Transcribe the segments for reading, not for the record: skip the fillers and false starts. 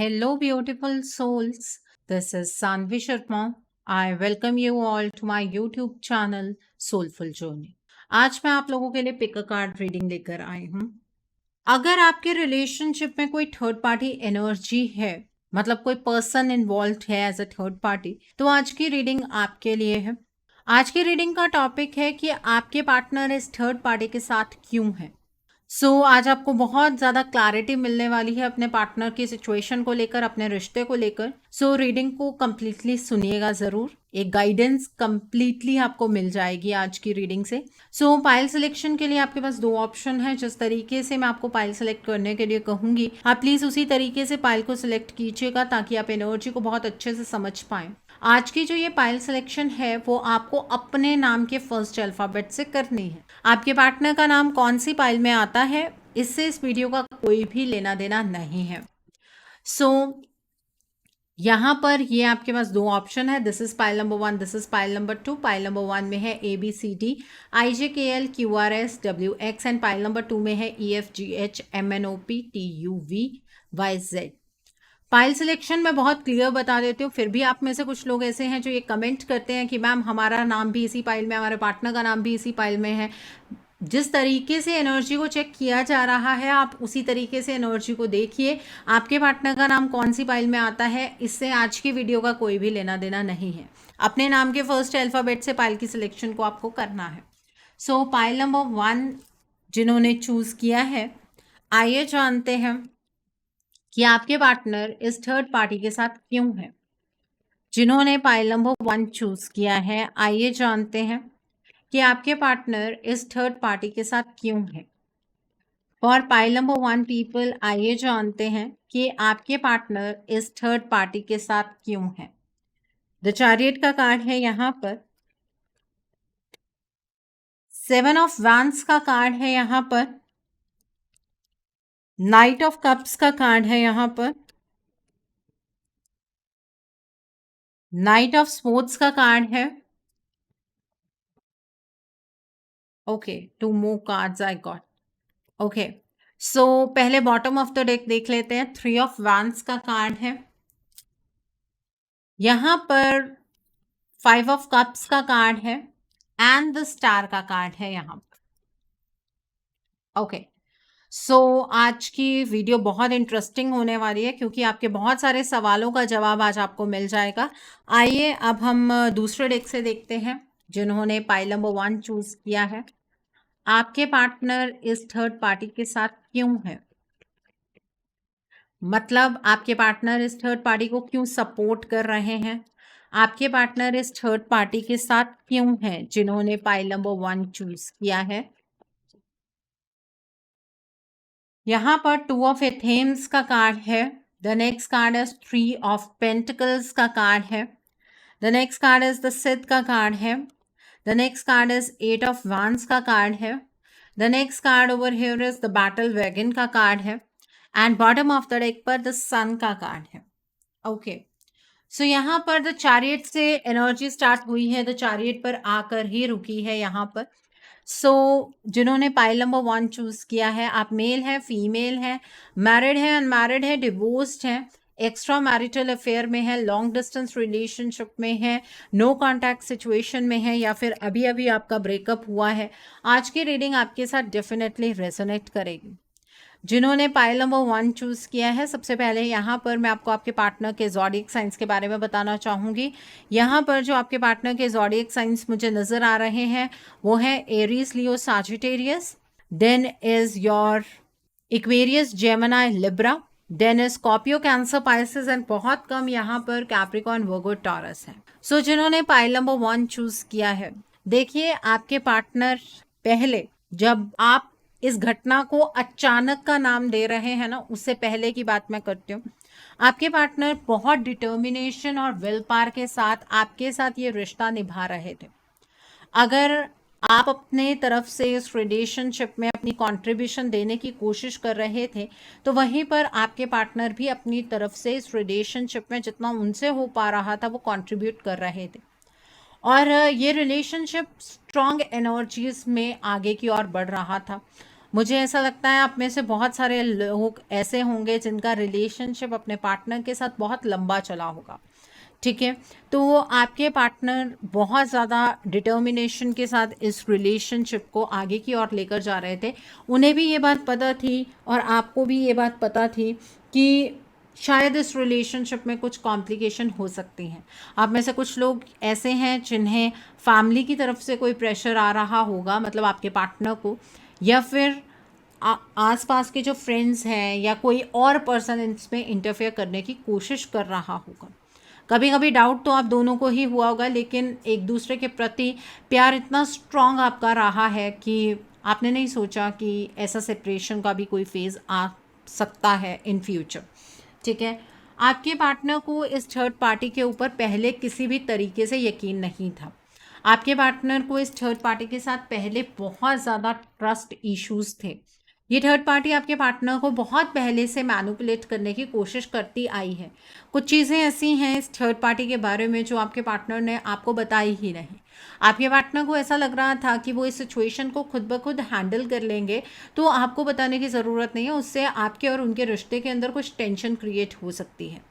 Hello, beautiful souls. This is Sanvi Sharma. I welcome you all to my YouTube channel Soulful Journey. आज मैं आप लोगों के लिए पिक अ कार्ड रीडिंग लेकर आई हूँ। अगर आपके रिलेशनशिप में कोई थर्ड पार्टी एनर्जी है, मतलब कोई पर्सन इन्वॉल्व है एज अ थर्ड पार्टी, तो आज की रीडिंग आपके लिए है। आज की रीडिंग का टॉपिक है कि आपके पार्टनर इस थर्ड पार्टी के साथ क्यों है। आज आपको बहुत ज़्यादा क्लैरिटी मिलने वाली है अपने पार्टनर की सिचुएशन को लेकर, अपने रिश्ते को लेकर। रीडिंग को कंप्लीटली सुनिएगा ज़रूर, एक गाइडेंस कंप्लीटली आपको मिल जाएगी आज की रीडिंग से। पाइल सिलेक्शन के लिए आपके पास दो ऑप्शन है। जिस तरीके से मैं आपको पाइल सेलेक्ट करने के लिए कहूँगी, आप प्लीज़ उसी तरीके से पाइल को सिलेक्ट कीजिएगा ताकि आप एनर्जी को बहुत अच्छे से समझ पाएँ। आज की जो ये पाइल सिलेक्शन है वो आपको अपने नाम के फर्स्ट अल्फ़ाबेट से करनी है। आपके पार्टनर का नाम कौन सी पाइल में आता है, इससे इस वीडियो का कोई भी लेना देना नहीं है। यहाँ पर ये आपके पास दो ऑप्शन है। This is pile number 1, this is pile number 2। Pile number 1 में है ABCD IJKL QRS WX and pile number 2 में है EFGH MNOP TUVYZ। Pile selection में बहुत क्लियर बता देती हूँ, फिर भी आप में से कुछ लोग ऐसे हैं जो ये कमेंट करते हैं कि मैम हमारा नाम भी इसी पाइल में, हमारे पार्टनर का नाम भी इसी पाइल में है। जिस तरीके से एनर्जी को चेक किया जा रहा है, आप उसी तरीके से एनर्जी को देखिए। आपके पार्टनर का नाम कौन सी पाइल में आता है, इससे आज की वीडियो का कोई भी लेना देना नहीं है। अपने नाम के फर्स्ट अल्फ़ाबेट से पाइल की सिलेक्शन को आपको करना है। पाइल नंबर 1 जिन्होंने चूज़ किया है, आइए जानते हैं कि आपके पार्टनर इस थर्ड पार्टी के साथ क्यों है। जिन्होंने पाइल नंबर 1 चूज किया है, आइए जानते हैं कि आपके पार्टनर इस थर्ड पार्टी के साथ क्यों है। फॉर पाइल नंबर 1 पीपल, आइए जानते हैं कि आपके पार्टनर इस थर्ड पार्टी के साथ क्यों है। द चैरियट का कार्ड है यहाँ पर, 7 ऑफ वैंड्स का कार्ड है यहाँ पर, नाइट ऑफ कप्स का कार्ड है यहाँ पर, नाइट ऑफ स्पोर्ट्स का कार्ड है। Okay, 2 more cards I got. Okay, पहले बॉटम ऑफ द डेक देख लेते हैं। 3 ऑफ वैंड्स का कार्ड है यहाँ पर, 5 ऑफ कप्स का कार्ड है एंड द स्टार का कार्ड है यहाँ पर। ओके, आज की वीडियो बहुत इंटरेस्टिंग होने वाली है क्योंकि आपके बहुत सारे सवालों का जवाब आज आपको मिल जाएगा। आइए अब हम दूसरे डेक से देखते हैं जिन्होंने पाइल नंबर 1 चूज किया है। आपके पार्टनर इस थर्ड पार्टी के साथ क्यों है, मतलब आपके पार्टनर इस थर्ड पार्टी को क्यों सपोर्ट कर रहे हैं। आपके पार्टनर इस थर्ड पार्टी के साथ क्यों है जिन्होंने पाइल नंबर 1 चूज किया है। यहाँ पर 2 ऑफ एथेम्स का कार्ड है। The next card is 3 of pentacles का कार्ड है। The next card is the Sith का कार्ड है। The next card is 8 of वांस का कार्ड है। The next card over here is the battle wagon का कार्ड है and bottom of the deck पर द सन का कार्ड है। ओके, यहाँ पर द चैरियट से एनर्जी स्टार्ट हुई है, द चैरियट पर आकर ही रुकी है यहाँ पर। जिन्होंने पाइल नंबर 1 चूज किया है, आप मेल है, फीमेल है, मैरिड है, अनमैरिड है, डिवोर्स्ड है, एक्स्ट्रा मैरिटल अफेयर में है, लॉन्ग डिस्टेंस रिलेशनशिप में है, नो कॉन्टैक्ट सिचुएशन में है, या फिर अभी अभी आपका ब्रेकअप हुआ है, आज की रीडिंग आपके साथ डेफिनेटली रेजोनेट करेगी। जिन्होंने पाइल नंबर 1 चूज़ किया है, सबसे पहले यहाँ पर मैं आपको आपके पार्टनर के ज़ोडिएक साइंस के बारे में बताना चाहूँगी। यहाँ पर जो आपके पार्टनर के ज़ोडिएक साइंस मुझे नज़र आ रहे हैं वो है Aries, Leo, Sagittarius, then is your Aquarius, Gemini, Libra, then is Scorpio, Cancer, Pisces and बहुत कम यहाँ पर कैप्रिकॉर्न, वर्गो, टॉरस है। जिन्होंने पाइल नंबर 1 चूज़ किया है, देखिए आपके पार्टनर पहले, जब आप इस घटना को अचानक का नाम दे रहे हैं ना, उससे पहले की बात मैं करती हूँ, आपके पार्टनर बहुत डिटर्मिनेशन और विल पावर के साथ आपके साथ ये रिश्ता निभा रहे थे। अगर आप अपने तरफ से इस रिलेशनशिप में अपनी कंट्रीब्यूशन देने की कोशिश कर रहे थे, तो वहीं पर आपके पार्टनर भी अपनी तरफ से इस रिलेशनशिप में जितना उनसे हो पा रहा था वो कंट्रीब्यूट कर रहे थे, और ये रिलेशनशिप स्ट्रॉन्ग एनर्जीज में आगे की ओर बढ़ रहा था। मुझे ऐसा लगता है आप में से बहुत सारे लोग ऐसे होंगे जिनका रिलेशनशिप अपने पार्टनर के साथ बहुत लंबा चला होगा, ठीक है। तो आपके पार्टनर बहुत ज़्यादा डिटर्मिनेशन के साथ इस रिलेशनशिप को आगे की ओर लेकर जा रहे थे। उन्हें भी ये बात पता थी और आपको भी ये बात पता थी कि शायद इस रिलेशनशिप में कुछ कॉम्प्लिकेशन हो सकती हैं। आप में से कुछ लोग ऐसे हैं जिन्हें फैमिली की तरफ से कोई प्रेशर आ रहा होगा, मतलब आपके पार्टनर को, या फिर आसपास के जो फ्रेंड्स हैं या कोई और पर्सन इसमें इंटरफेयर करने की कोशिश कर रहा होगा। कभी कभी डाउट तो आप दोनों को ही हुआ होगा, लेकिन एक दूसरे के प्रति प्यार इतना स्ट्रांग आपका रहा है कि आपने नहीं सोचा कि ऐसा सेपरेशन का भी कोई फेज़ आ सकता है इन फ्यूचर, ठीक है। आपके पार्टनर को इस थर्ड पार्टी के ऊपर पहले किसी भी तरीके से यकीन नहीं था। आपके पार्टनर को इस थर्ड पार्टी के साथ पहले बहुत ज़्यादा ट्रस्ट इश्यूज थे। ये थर्ड पार्टी आपके पार्टनर को बहुत पहले से मैनिपुलेट करने की कोशिश करती आई है। कुछ चीज़ें ऐसी हैं इस थर्ड पार्टी के बारे में जो आपके पार्टनर ने आपको बताई ही नहीं। आपके पार्टनर को ऐसा लग रहा था कि वो इस सिचुएशन को खुद ब खुद हैंडल कर लेंगे, तो आपको बताने की ज़रूरत नहीं है। उससे आपके और उनके रिश्ते के अंदर कुछ टेंशन क्रिएट हो सकती है।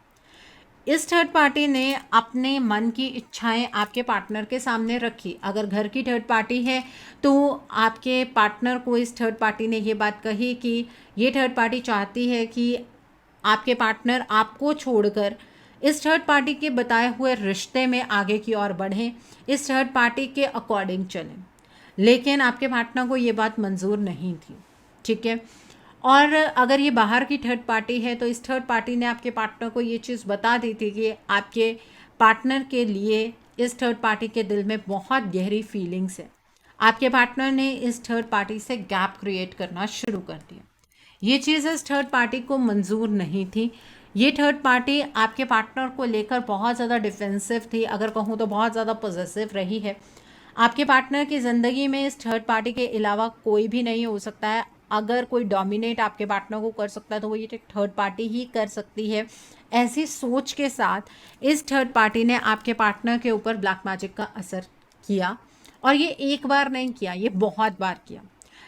इस थर्ड पार्टी ने अपने मन की इच्छाएं आपके पार्टनर के सामने रखी। अगर घर की थर्ड पार्टी है तो आपके पार्टनर को इस थर्ड पार्टी ने ये बात कही कि ये थर्ड पार्टी चाहती है कि आपके पार्टनर आपको छोड़कर इस थर्ड पार्टी के बताए हुए रिश्ते में आगे की ओर बढ़ें, इस थर्ड पार्टी के अकॉर्डिंग चलें। लेकिन आपके पार्टनर को ये बात मंजूर नहीं थी, ठीक है। और अगर ये बाहर की थर्ड पार्टी है तो इस थर्ड पार्टी ने आपके पार्टनर को ये चीज़ बता दी थी कि आपके पार्टनर के लिए इस थर्ड पार्टी के दिल में बहुत गहरी फीलिंग्स है। आपके पार्टनर ने इस थर्ड पार्टी से गैप क्रिएट करना शुरू कर दिया। ये चीज़ इस थर्ड पार्टी को मंजूर नहीं थी। ये थर्ड पार्टी आपके पार्टनर को लेकर बहुत ज़्यादा डिफेंसिव थी, अगर कहूँ तो बहुत ज़्यादा पॉजिटिव रही है। आपके पार्टनर की ज़िंदगी में इस थर्ड पार्टी के अलावा कोई भी नहीं हो सकता है। अगर कोई डोमिनेट आपके पार्टनर को कर सकता है तो वो ये थर्ड पार्टी ही कर सकती है। ऐसी सोच के साथ इस थर्ड पार्टी ने आपके पार्टनर के ऊपर ब्लैक मैजिक का असर किया, और ये एक बार नहीं किया, ये बहुत बार किया।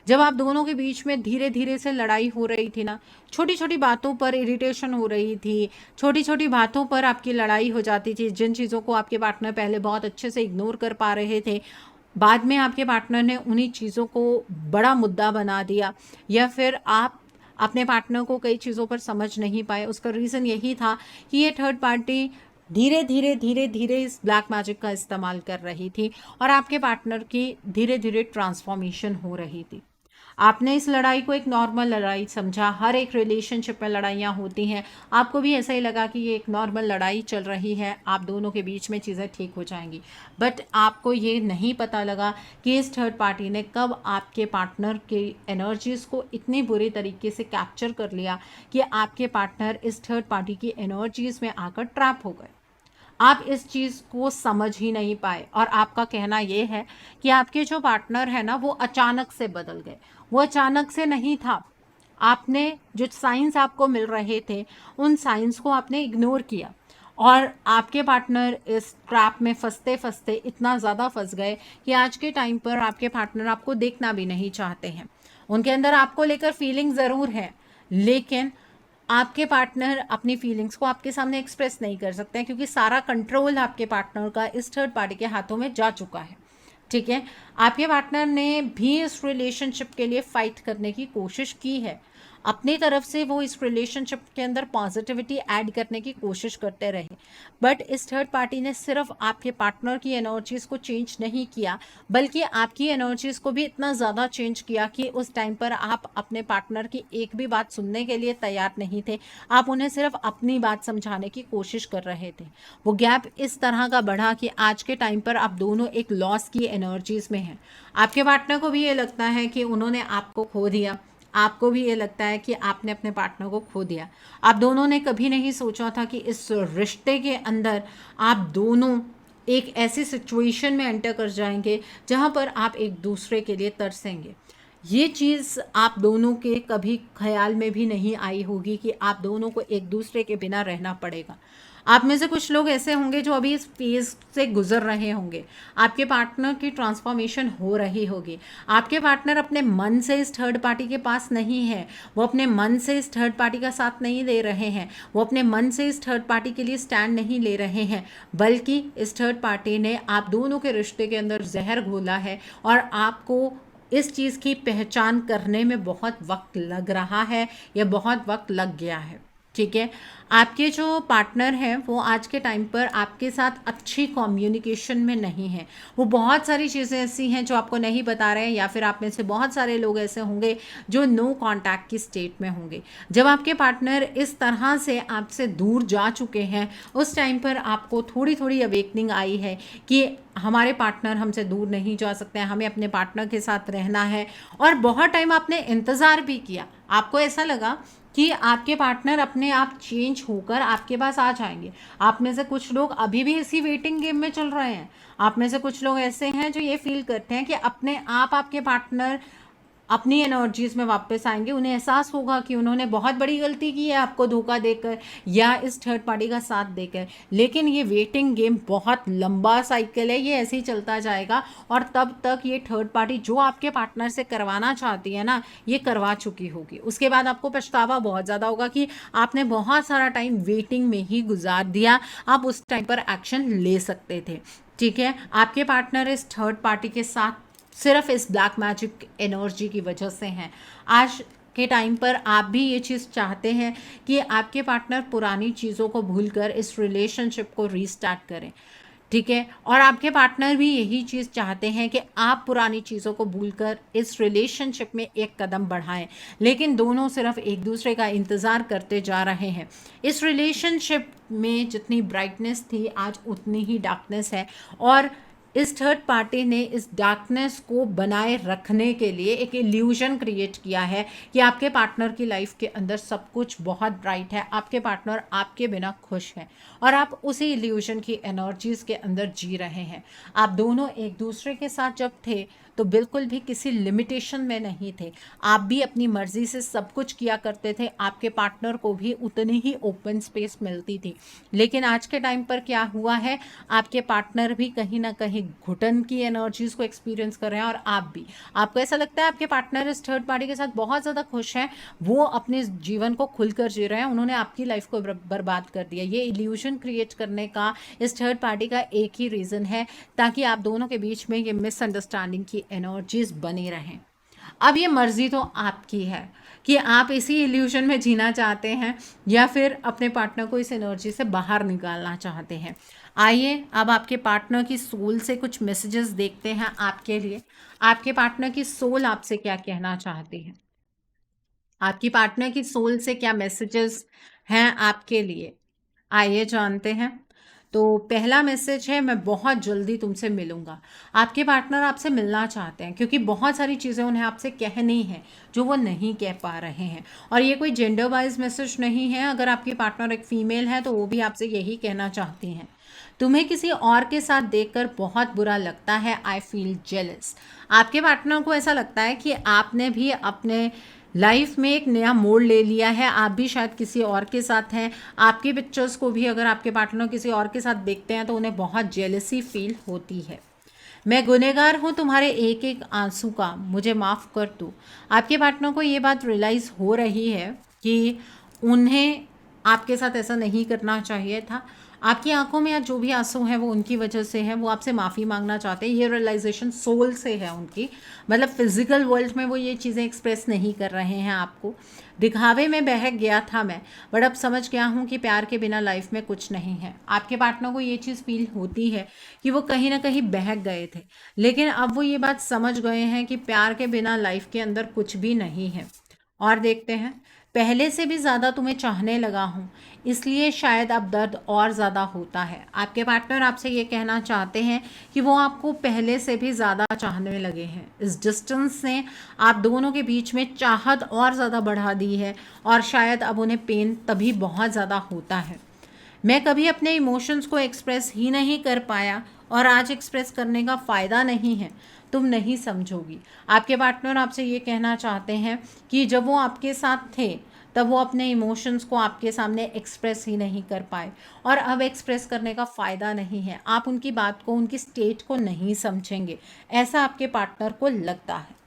जब आप दोनों के बीच में धीरे धीरे से लड़ाई हो रही थी ना, छोटी छोटी बातों पर इरिटेशन हो रही थी, छोटी छोटी बातों पर आपकी लड़ाई हो जाती थी, जिन चीज़ों को आपके पार्टनर पहले बहुत अच्छे से इग्नोर कर पा रहे थे, बाद में आपके पार्टनर ने उन्हीं चीज़ों को बड़ा मुद्दा बना दिया, या फिर आप अपने पार्टनर को कई चीज़ों पर समझ नहीं पाए। उसका रीज़न यही था कि ये थर्ड पार्टी धीरे धीरे धीरे धीरे इस ब्लैक मैजिक का इस्तेमाल कर रही थी और आपके पार्टनर की धीरे धीरे ट्रांसफॉर्मेशन हो रही थी। आपने इस लड़ाई को एक नॉर्मल लड़ाई समझा। हर एक रिलेशनशिप में लड़ाइयाँ होती हैं, आपको भी ऐसा ही लगा कि ये एक नॉर्मल लड़ाई चल रही है, आप दोनों के बीच में चीज़ें ठीक हो जाएंगी। बट आपको ये नहीं पता लगा कि इस थर्ड पार्टी ने कब आपके पार्टनर की एनर्जीज़ को इतनी बुरी तरीके से कैप्चर कर लिया कि आपके पार्टनर इस थर्ड पार्टी की एनर्जीज़ में आकर ट्रैप हो गए। आप इस चीज़ को समझ ही नहीं पाए, और आपका कहना ये है कि आपके जो पार्टनर है ना वो अचानक से बदल गए। वो अचानक से नहीं था, आपने जो साइंस आपको मिल रहे थे उन साइंस को आपने इग्नोर किया, और आपके पार्टनर इस ट्रैप में फंसते फंसते इतना ज़्यादा फंस गए कि आज के टाइम पर आपके पार्टनर आपको देखना भी नहीं चाहते हैं। उनके अंदर आपको लेकर फीलिंग ज़रूर है, लेकिन आपके पार्टनर अपनी फीलिंग्स को आपके सामने एक्सप्रेस नहीं कर सकते हैं, क्योंकि सारा कंट्रोल आपके पार्टनर का इस थर्ड पार्टी के हाथों में जा चुका है, ठीक है। आपके पार्टनर ने भी इस रिलेशनशिप के लिए फाइट करने की कोशिश की है, अपनी तरफ से वो इस रिलेशनशिप के अंदर पॉजिटिविटी ऐड करने की कोशिश करते रहे, बट इस थर्ड पार्टी ने सिर्फ आपके पार्टनर की एनर्जीज़ को चेंज नहीं किया, बल्कि आपकी एनर्जीज़ को भी इतना ज़्यादा चेंज किया कि उस टाइम पर आप अपने पार्टनर की एक भी बात सुनने के लिए तैयार नहीं थे। आप उन्हें सिर्फ अपनी बात समझाने की कोशिश कर रहे थे। वो गैप इस तरह का बढ़ा कि आज के टाइम पर आप दोनों एक लॉस की एनर्जीज़ में हैं। आपके पार्टनर को भी ये लगता है कि उन्होंने आपको खो दिया, आपको भी ये लगता है कि आपने अपने पार्टनर को खो दिया। आप दोनों ने कभी नहीं सोचा था कि इस रिश्ते के अंदर आप दोनों एक ऐसी सिचुएशन में एंटर कर जाएंगे जहां पर आप एक दूसरे के लिए तरसेंगे। ये चीज़ आप दोनों के कभी ख्याल में भी नहीं आई होगी कि आप दोनों को एक दूसरे के बिना रहना पड़ेगा। आप में से कुछ लोग ऐसे होंगे जो अभी इस फेज से गुजर रहे होंगे। आपके पार्टनर की ट्रांसफॉर्मेशन हो रही होगी। आपके पार्टनर अपने मन से इस थर्ड पार्टी के पास नहीं है, वो अपने मन से इस थर्ड पार्टी का साथ नहीं दे रहे हैं, वो अपने मन से इस थर्ड पार्टी के लिए स्टैंड नहीं ले रहे हैं, बल्कि इस थर्ड पार्टी ने आप दोनों के रिश्ते के अंदर जहर घोला है और आपको इस चीज़ की पहचान करने में बहुत वक्त लग रहा है या बहुत वक्त लग गया है। ठीक है, आपके जो पार्टनर हैं वो आज के टाइम पर आपके साथ अच्छी कम्युनिकेशन में नहीं है। वो बहुत सारी चीज़ें ऐसी हैं जो आपको नहीं बता रहे हैं, या फिर आप में से बहुत सारे लोग ऐसे होंगे जो नो कांटेक्ट की स्टेट में होंगे। जब आपके पार्टनर इस तरह से आपसे दूर जा चुके हैं, उस टाइम पर आपको थोड़ी थोड़ी अवेकनिंग आई है कि हमारे पार्टनर हमसे दूर नहीं जा सकते हैं, हमें अपने पार्टनर के साथ रहना है। और बहुत टाइम आपने इंतज़ार भी किया, आपको ऐसा लगा कि आपके पार्टनर अपने आप चेंज होकर आपके पास आ जाएंगे। आप में से कुछ लोग अभी भी इसी वेटिंग गेम में चल रहे हैं। आप में से कुछ लोग ऐसे हैं जो ये फील करते हैं कि अपने आप आपके पार्टनर अपनी एनर्जीज में वापस आएंगे। उन्हें एहसास होगा कि उन्होंने बहुत बड़ी गलती की है आपको धोखा देकर या इस थर्ड पार्टी का साथ देकर। लेकिन ये वेटिंग गेम बहुत लंबा साइकिल है, ये ऐसे ही चलता जाएगा और तब तक ये थर्ड पार्टी जो आपके पार्टनर से करवाना चाहती है ना, ये करवा चुकी होगी। उसके बाद आपको पछतावा बहुत ज़्यादा होगा कि आपने बहुत सारा टाइम वेटिंग में ही गुजार दिया, आप उस टाइम पर एक्शन ले सकते थे। ठीक है, आपके पार्टनर इस थर्ड पार्टी के साथ सिर्फ इस ब्लैक मैजिक एनर्जी की वजह से हैं। आज के टाइम पर आप भी ये चीज़ चाहते हैं कि आपके पार्टनर पुरानी चीज़ों को भूलकर इस रिलेशनशिप को रीस्टार्ट करें। ठीक है, और आपके पार्टनर भी यही चीज़ चाहते हैं कि आप पुरानी चीज़ों को भूलकर इस रिलेशनशिप में एक कदम बढ़ाएं। लेकिन दोनों सिर्फ एक दूसरे का इंतज़ार करते जा रहे हैं। इस रिलेशनशिप में जितनी ब्राइटनेस थी आज उतनी ही डार्कनेस है, और इस थर्ड पार्टी ने इस डार्कनेस को बनाए रखने के लिए एक इल्यूजन क्रिएट किया है कि आपके पार्टनर की लाइफ के अंदर सब कुछ बहुत ब्राइट है, आपके पार्टनर आपके बिना खुश है और आप उसी इल्यूजन की एनर्जीज के अंदर जी रहे हैं। आप दोनों एक दूसरे के साथ जब थे तो बिल्कुल भी किसी लिमिटेशन में नहीं थे, आप भी अपनी मर्जी से सब कुछ किया करते थे, आपके पार्टनर को भी उतनी ही ओपन स्पेस मिलती थी। लेकिन आज के टाइम पर क्या हुआ है, आपके पार्टनर भी कहीं ना कहीं घुटन की एनर्जीज को एक्सपीरियंस कर रहे हैं और आप भी। आपको ऐसा लगता है आपके पार्टनर इस थर्ड पार्टी के साथ बहुत ज़्यादा खुश हैं, वो अपने जीवन को खुलकर जी रहे हैं, उन्होंने आपकी लाइफ को बर्बाद कर दिया। ये इल्यूजन क्रिएट करने का इस थर्ड पार्टी का एक ही रीज़न है, ताकि आप दोनों के बीच में ये मिसअंडरस्टैंडिंग की एनर्जीज बनी रहें। अब ये मर्जी तो आपकी है कि आप इसी इल्यूजन में जीना चाहते हैं या फिर अपने पार्टनर को इस एनर्जी से बाहर निकालना चाहते हैं। आइए अब आपके पार्टनर की सोल से कुछ मैसेजेस देखते हैं आपके लिए। आपके पार्टनर की सोल आपसे क्या कहना चाहती है, आपकी पार्टनर की सोल से क्या मैसेजेस हैं आपके लिए, आइए जानते हैं। तो पहला मैसेज है, मैं बहुत जल्दी तुमसे मिलूंगा। आपके पार्टनर आपसे मिलना चाहते हैं क्योंकि बहुत सारी चीज़ें उन्हें आपसे कहनी है जो वो नहीं कह पा रहे हैं। और ये कोई जेंडर वाइज मैसेज नहीं है, अगर आपकी पार्टनर एक फीमेल है तो वो भी आपसे यही कहना चाहती हैं। तुम्हें किसी और के साथ देखकर बहुत बुरा लगता है, आई फील जेलस। आपके पार्टनर को ऐसा लगता है कि आपने भी अपने लाइफ में एक नया मोड़ ले लिया है, आप भी शायद किसी और के साथ हैं। आपकी पिक्चर्स को भी अगर आपके पार्टनर किसी और के साथ देखते हैं तो उन्हें बहुत जेलसी फील होती है। मैं गुनहगार हूँ तुम्हारे एक एक आंसू का, मुझे माफ़ कर दो। आपके पार्टनर को ये बात रियलाइज़ हो रही है कि उन्हें आपके साथ ऐसा नहीं करना चाहिए था। आपकी आंखों में आज जो भी आंसू हैं वो उनकी वजह से है, वो आपसे माफ़ी मांगना चाहते हैं। ये रियलाइजेशन सोल से है उनकी, मतलब फिजिकल वर्ल्ड में वो ये चीज़ें एक्सप्रेस नहीं कर रहे हैं आपको। दिखावे में बहक गया था मैं, बट अब समझ गया हूँ कि प्यार के बिना लाइफ में कुछ नहीं है। आपके पार्टनर को ये चीज़ फील होती है कि वो कहीं ना कहीं बहक गए थे, लेकिन अब वो ये बात समझ गए हैं कि प्यार के बिना लाइफ के अंदर कुछ भी नहीं है। और देखते हैं, पहले से भी ज़्यादा तुम्हें चाहने लगा हूँ, इसलिए शायद अब दर्द और ज़्यादा होता है। आपके पार्टनर आपसे ये कहना चाहते हैं कि वो आपको पहले से भी ज़्यादा चाहने लगे हैं। इस डिस्टेंस ने आप दोनों के बीच में चाहत और ज़्यादा बढ़ा दी है और शायद अब उन्हें पेन तभी बहुत ज़्यादा होता है। मैं कभी अपने इमोशंस को एक्सप्रेस ही नहीं कर पाया और आज एक्सप्रेस करने का फ़ायदा नहीं है, तुम नहीं समझोगी। आपके पार्टनर आपसे ये कहना चाहते हैं कि जब वो आपके साथ थे तब वो अपने इमोशंस को आपके सामने एक्सप्रेस ही नहीं कर पाए, और अब एक्सप्रेस करने का फ़ायदा नहीं है, आप उनकी बात को, उनकी स्टेट को नहीं समझेंगे, ऐसा आपके पार्टनर को लगता है।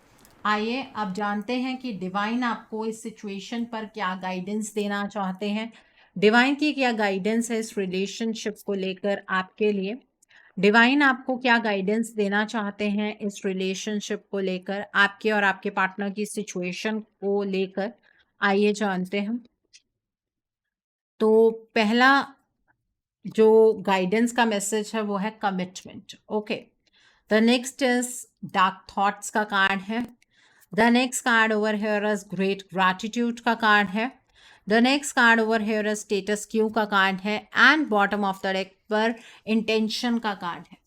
आइए अब जानते हैं कि डिवाइन आपको इस सिचुएशन पर क्या गाइडेंस देना चाहते हैं। डिवाइन की क्या गाइडेंस है इस रिलेशनशिप को लेकर आपके लिए। डिवाइन आपको क्या गाइडेंस देना चाहते हैं इस रिलेशनशिप को लेकर, आपके और आपके पार्टनर की सिचुएशन को लेकर, आइए जानते हैं। तो पहला जो गाइडेंस का मैसेज है वो है commitment. Okay, the next is dark thoughts का कार्ड है। The next card over here is great gratitude का कार्ड है। The next card over here is status Q का कार्ड है। And bottom of the deck पर intention का card है।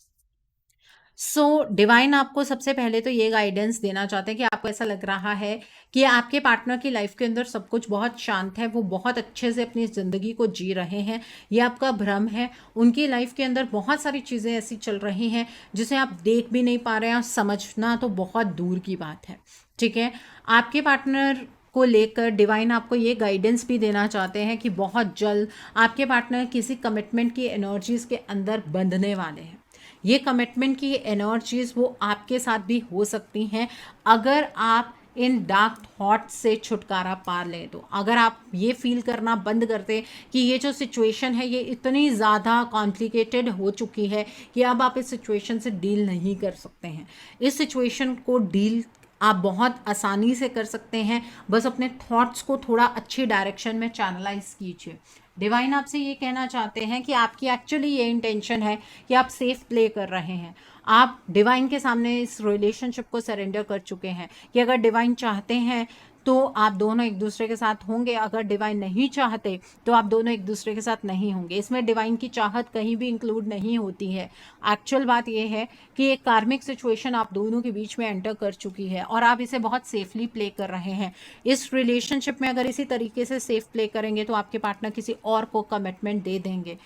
So divine आपको सबसे पहले तो ये गाइडेंस देना चाहते हैं कि आपको ऐसा लग रहा है कि आपके पार्टनर की लाइफ के अंदर सब कुछ बहुत शांत है, वो बहुत अच्छे से अपनी ज़िंदगी को जी रहे हैं, ये आपका भ्रम है। उनकी लाइफ के अंदर बहुत सारी चीज़ें ऐसी चल रही हैं जिसे आप देख भी नहीं पा रहे हैं, और समझना तो बहुत दूर की बात है। ठीक है, आपके पार्टनर को लेकर डिवाइन आपको ये गाइडेंस भी देना चाहते हैं कि बहुत जल्द आपके पार्टनर किसी कमिटमेंट की एनर्जीज के अंदर बंधने वाले हैं। ये कमिटमेंट की एनर्जीज वो आपके साथ भी हो सकती हैं अगर आप इन डार्क थॉट्स से छुटकारा पा लें। तो अगर आप ये फील करना बंद कर दें कि ये जो सिचुएशन है ये इतनी ज़्यादा कॉम्प्लिकेटेड हो चुकी है कि अब आप इस सिचुएशन से डील नहीं कर सकते हैं, इस सिचुएशन को डील आप बहुत आसानी से कर सकते हैं, बस अपने थॉट्स को थोड़ा अच्छी डायरेक्शन में चैनलाइज कीजिए। डिवाइन आपसे ये कहना चाहते हैं कि आपकी एक्चुअली ये इंटेंशन है कि आप सेफ प्ले कर रहे हैं, आप डिवाइन के सामने इस रिलेशनशिप को सरेंडर कर चुके हैं कि अगर डिवाइन चाहते हैं तो आप दोनों एक दूसरे के साथ होंगे, अगर डिवाइन नहीं चाहते तो आप दोनों एक दूसरे के साथ नहीं होंगे। इसमें डिवाइन की चाहत कहीं भी इंक्लूड नहीं होती है। एक्चुअल बात यह है कि एक कार्मिक सिचुएशन आप दोनों के बीच में एंटर कर चुकी है और आप इसे बहुत सेफली प्ले कर रहे हैं। इस रिलेशनशिप में अगर इसी तरीके से सेफ प्ले करेंगे तो आपके पार्टनर किसी और को कमिटमेंट दे देंगे।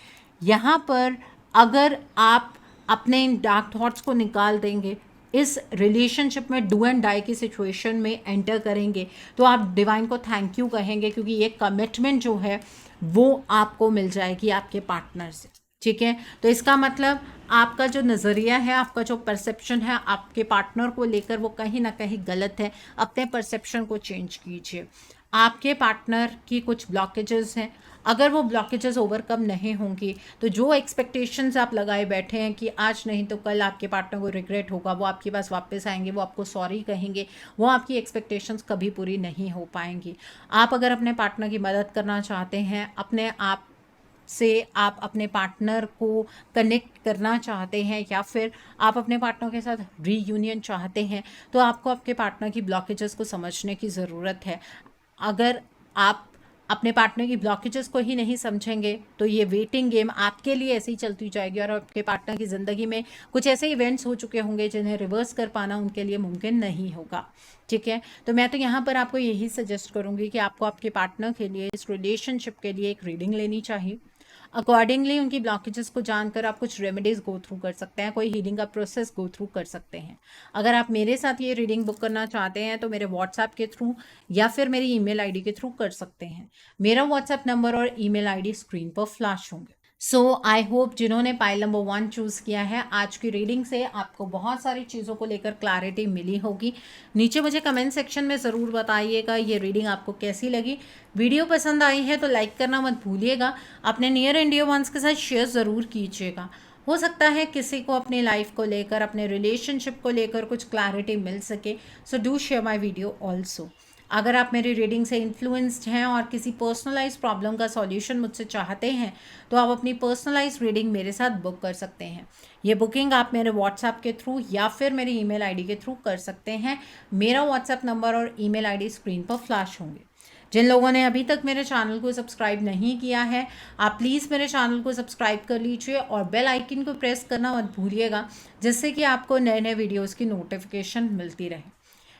यहाँ पर अगर आप अपने इन डार्क थॉट्स को निकाल देंगे, इस रिलेशनशिप में डू एंड डाई की सिचुएशन में एंटर करेंगे, तो आप डिवाइन को थैंक यू कहेंगे, क्योंकि ये कमिटमेंट जो है वो आपको मिल जाएगी आपके पार्टनर से। ठीक है, तो इसका मतलब आपका जो नज़रिया है, आपका जो परसेप्शन है आपके पार्टनर को लेकर वो कहीं ना कहीं गलत है। अपने परसेप्शन को चेंज कीजिए। आपके पार्टनर की कुछ ब्लॉकेजेस हैं, अगर वो ब्लॉकेजेस ओवरकम नहीं होंगी तो जो एक्सपेक्टेशंस आप लगाए बैठे हैं कि आज नहीं तो कल आपके पार्टनर को रिग्रेट होगा, वो आपके पास वापस आएंगे, वो आपको सॉरी कहेंगे, वो आपकी एक्सपेक्टेशंस कभी पूरी नहीं हो पाएंगी। आप अगर अपने पार्टनर की मदद करना चाहते हैं, अपने आप से आप अपने पार्टनर को कनेक्ट करना चाहते हैं, या फिर आप अपने पार्टनर के साथ रीयूनियन चाहते हैं, तो आपको आपके पार्टनर की ब्लॉकेजेस को समझने की ज़रूरत है। अगर आप अपने पार्टनर की ब्लॉकेजेस को ही नहीं समझेंगे तो ये वेटिंग गेम आपके लिए ऐसे ही चलती जाएगी, और आपके पार्टनर की ज़िंदगी में कुछ ऐसे इवेंट्स हो चुके होंगे जिन्हें रिवर्स कर पाना उनके लिए मुमकिन नहीं होगा। ठीक है, तो मैं तो यहाँ पर आपको यही सजेस्ट करूँगी कि आपको आपके पार्टनर के लिए, इस रिलेशनशिप के लिए एक रीडिंग लेनी चाहिए। अकॉर्डिंगली उनकी ब्लॉकेजेस को जानकर आप कुछ रेमेडीज गो थ्रू कर सकते हैं, कोई हीलिंग का प्रोसेस गो थ्रू कर सकते हैं। अगर आप मेरे साथ ये रीडिंग बुक करना चाहते हैं तो मेरे व्हाट्सएप के थ्रू या फिर मेरी ईमेल आईडी के थ्रू कर सकते हैं। मेरा व्हाट्सएप नंबर और ईमेल आईडी स्क्रीन पर फ्लैश होंगे। सो आई होप जिन्होंने पाइल नंबर 1 चूज़ किया है, आज की रीडिंग से आपको बहुत सारी चीज़ों को लेकर क्लैरिटी मिली होगी। नीचे मुझे कमेंट सेक्शन में ज़रूर बताइएगा ये रीडिंग आपको कैसी लगी। वीडियो पसंद आई है तो लाइक करना मत भूलिएगा, अपने नियर एंड डियर वंस के साथ शेयर ज़रूर कीजिएगा। हो सकता है किसी को अपनी लाइफ को लेकर, अपने रिलेशनशिप को लेकर कुछ क्लैरिटी मिल सके। So do share my video also. अगर आप मेरी रीडिंग से इन्फ्लुएंस्ड हैं और किसी पर्सनलाइज प्रॉब्लम का सॉल्यूशन मुझसे चाहते हैं तो आप अपनी पर्सनलाइज रीडिंग मेरे साथ बुक कर सकते हैं। ये बुकिंग आप मेरे व्हाट्सएप के थ्रू या फिर मेरी ईमेल आईडी के थ्रू कर सकते हैं। मेरा व्हाट्सएप नंबर और ईमेल आईडी स्क्रीन पर फ्लैश होंगे। जिन लोगों ने अभी तक मेरे चैनल को सब्सक्राइब नहीं किया है, आप प्लीज़ मेरे चैनल को सब्सक्राइब कर लीजिए और बेल आइकन को प्रेस करना मत भूलिएगा, जिससे कि आपको नए नए वीडियोज़ की नोटिफिकेशन मिलती रहे।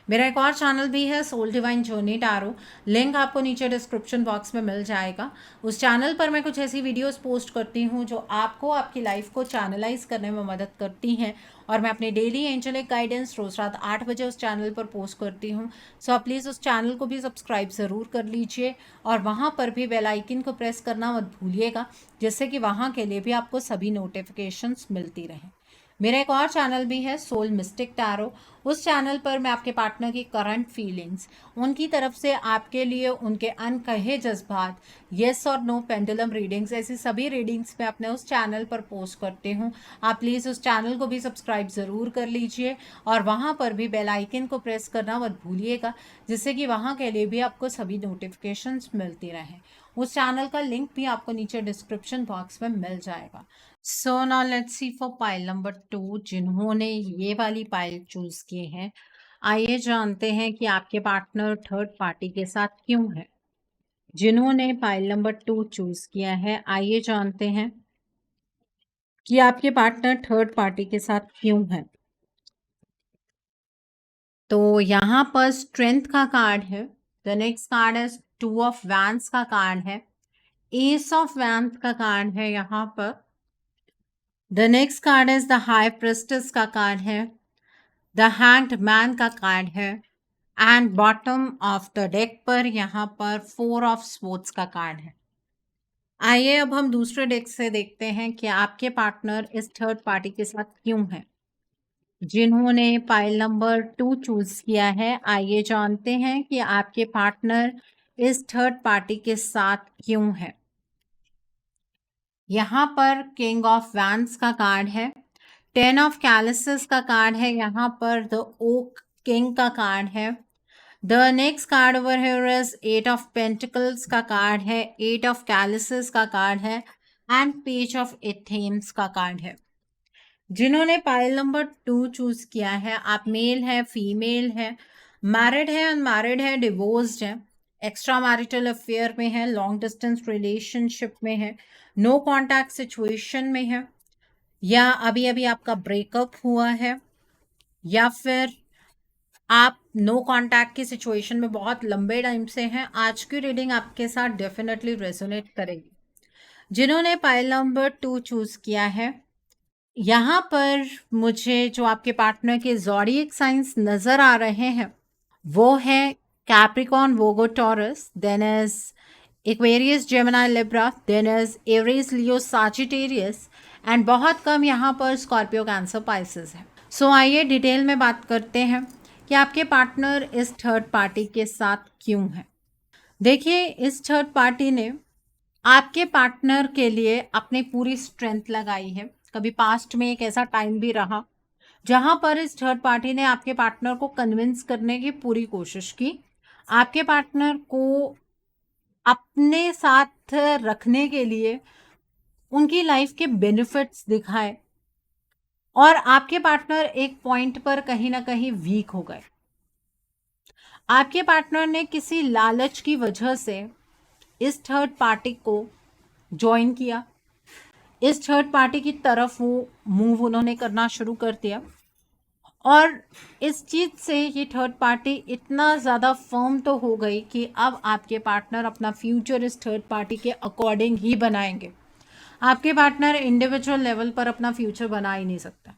मेरा एक और चैनल भी है soul divine journey tarot, link आपको नीचे डिस्क्रिप्शन बॉक्स में मिल जाएगा। उस चैनल पर मैं कुछ ऐसी वीडियोस पोस्ट करती हूँ जो आपको आपकी लाइफ को चैनलाइज करने में मदद करती हैं, और मैं अपनी डेली एंजलिक गाइडेंस रोज़ रात 8 बजे उस चैनल पर पोस्ट करती हूँ। सो आप प्लीज़ उस चैनल को भी सब्सक्राइब ज़रूर कर लीजिए, और वहाँ पर भी बेल आइकन को प्रेस करना मत भूलिएगा, जिससे कि वहाँ के लिए भी आपको सभी नोटिफिकेशंस मिलती रहें। मेरा एक और चैनल भी है सोल मिस्टिक टैरो। उस चैनल पर मैं आपके पार्टनर की करंट फीलिंग्स, उनकी तरफ से आपके लिए उनके अनकहे जज्बात, येस और नो पेंडुलम रीडिंग्स, ऐसी सभी रीडिंग्स मैं अपने उस चैनल पर पोस्ट करती हूँ। आप प्लीज़ उस चैनल को भी सब्सक्राइब ज़रूर कर लीजिए, और वहाँ पर भी बेल आइकन को प्रेस करना मत भूलिएगा, जिससे कि वहाँ के लिए भी आपको सभी नोटिफिकेशंस मिलती रहें। उस चैनल का लिंक भी आपको नीचे डिस्क्रिप्शन बॉक्स में मिल जाएगा। So now let's see for pile number 2, जिन्होंने ये वाली पाइल चूज की है। आइए जानते हैं कि आपके पार्टनर थर्ड पार्टी के साथ क्यों है। जिन्होंने पाइल नंबर 2 चूज किया है, आइए जानते हैं कि आपके पार्टनर थर्ड पार्टी के साथ क्यों है। तो यहाँ पर स्ट्रेंथ का कार्ड है। द नेक्स्ट कार्ड है 2 ऑफ वैंड्स का कार्ड है। एस ऑफ वैंड्स का कार्ड है यहाँ पर। The next card is the high prestige का कार्ड है। द हैंग्ड मैन का कार्ड है, and bottom of the deck पर यहाँ पर 4 ऑफ स्वॉर्ड्स का कार्ड है। आइए अब हम दूसरे डेक से देखते हैं कि आपके पार्टनर इस थर्ड पार्टी के साथ क्यों है। जिन्होंने पाइल नंबर 2 चूज किया है, आइए जानते हैं कि आपके पार्टनर इस थर्ड पार्टी के साथ क्यों है। यहाँ पर किंग ऑफ वैंड्स का कार्ड है। 10 ऑफ कैलिसेस का कार्ड है। यहाँ पर द ओक किंग का कार्ड है। The next card over here is 8 of pentacles का कार्ड है। 8 ऑफ कैलिसेस का कार्ड है, एंड पेज ऑफ एथेम्स का कार्ड है। जिन्होंने पाइल नंबर 2 चूज किया है, आप मेल है, फीमेल है, मैरिड है, अनमैरिड है, डिवोर्स्ड है, एक्स्ट्रा मैरिटल अफेयर में है, लॉन्ग डिस्टेंस रिलेशनशिप में है, नो कॉन्टैक्ट सिचुएशन में है, या अभी अभी आपका ब्रेकअप हुआ है, या फिर आप नो कॉन्टैक्ट की सिचुएशन में बहुत लंबे टाइम से हैं, आज की रीडिंग आपके साथ डेफिनेटली रेजोनेट करेगी। जिन्होंने पाइल नंबर 2 चूज किया है, यहाँ पर मुझे जो आपके पार्टनर के ज़ोडिएक साइंस नज़र आ रहे हैं वो है Capricorn, Virgo, Taurus, then is Aquarius, Gemini, Libra, then is Aries, Leo, Sagittarius, and बहुत कम यहाँ पर स्कॉर्पियो, कैंसर, पाइसेस है। सो आइए डिटेल में बात करते हैं कि आपके पार्टनर इस थर्ड पार्टी के साथ क्यों है। देखिए, इस थर्ड पार्टी ने आपके पार्टनर के लिए अपनी पूरी स्ट्रेंथ लगाई है। कभी पास्ट में एक ऐसा टाइम भी रहा जहां पर इस थर्ड पार्टी ने आपके पार्टनर को कन्विंस करने की पूरी कोशिश की, आपके पार्टनर को अपने साथ रखने के लिए उनकी लाइफ के बेनिफिट्स दिखाए, और आपके पार्टनर एक पॉइंट पर कहीं ना कहीं वीक हो गए। आपके पार्टनर ने किसी लालच की वजह से इस थर्ड पार्टी को ज्वाइन किया, इस थर्ड पार्टी की तरफ वो मूव उन्होंने करना शुरू कर दिया, और इस चीज़ से ये थर्ड पार्टी इतना ज़्यादा फर्म तो हो गई कि अब आपके पार्टनर अपना फ्यूचर इस थर्ड पार्टी के अकॉर्डिंग ही बनाएंगे। आपके पार्टनर इंडिविजुअल लेवल पर अपना फ्यूचर बना ही नहीं सकता।